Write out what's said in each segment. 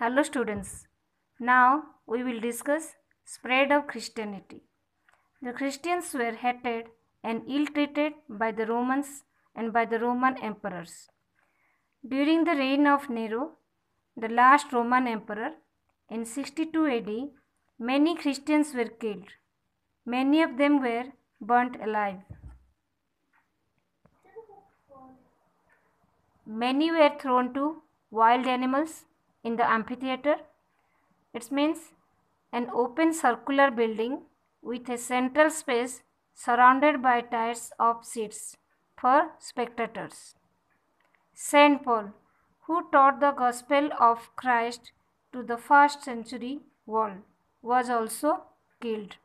Hello students. Now we will discuss spread of Christianity. The Christians were hated and ill-treated by the Romans and by the Roman emperors. During the reign of Nero, the last Roman emperor, in 62 AD, many Christians were killed. Many of them were burnt alive. Many were thrown to wild animals in the amphitheater. It means an open circular building with a central space surrounded by tiers of seats for spectators. Saint Paul, who taught the gospel of Christ to the first century world, was also killed.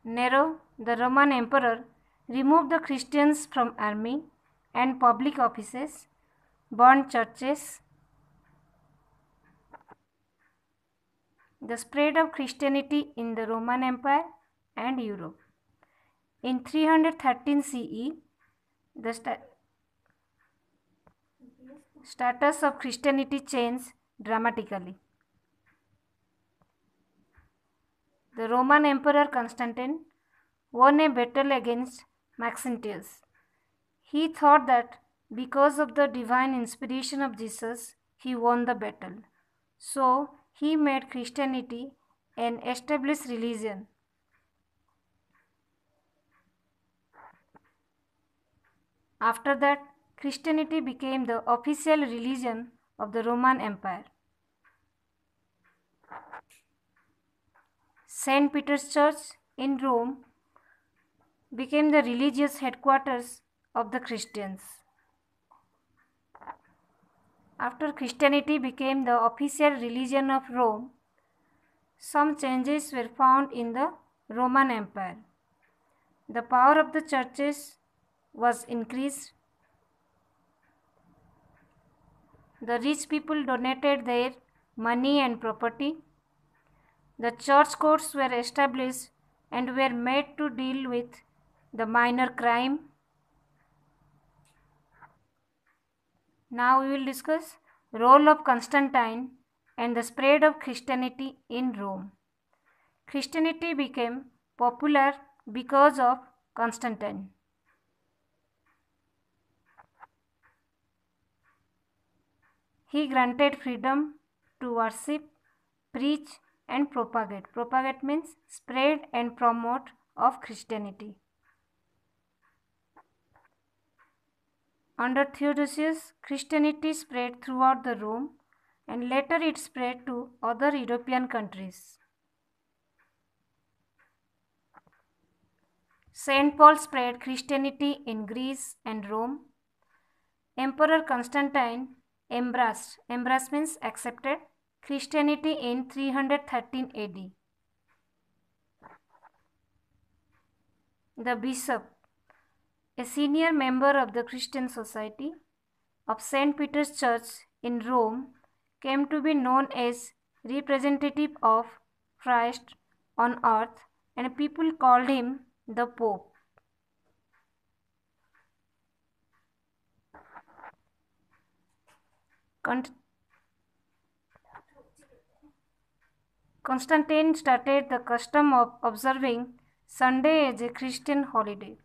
Nero, the Roman emperor, removed the Christians from army and public offices, burned churches. The spread of Christianity in the Roman Empire and Europe. In 313 CE, the status of Christianity changed dramatically. The Roman Emperor Constantine won a battle against Maxentius. He thought that because of the divine inspiration of Jesus, he won the battle. So, he made Christianity an established religion. After that, Christianity became the official religion of the Roman Empire. St. Peter's Church in Rome became the religious headquarters of the Christians. After Christianity became the official religion of Rome, some changes were found in the Roman Empire. The power of the churches was increased. The rich people donated their money and property. The church courts were established and were made to deal with the minor crime. Now we will discuss role of Constantine and the spread of Christianity in Rome. Christianity became popular because of Constantine. He granted freedom to worship, preach and propagate. Propagate means spread and promote of Christianity. Under Theodosius, Christianity spread throughout the Rome and later it spread to other European countries. Saint Paul spread Christianity in Greece and Rome. Emperor Constantine embraced means accepted Christianity in 313 AD. The bishop, a senior member of the Christian Society of St. Peter's Church in Rome, came to be known as representative of Christ on earth, and people called him the Pope. Constantine started the custom of observing Sunday as a Christian holiday.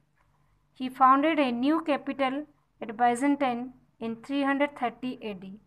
He founded a new capital at Byzantium in 330 AD.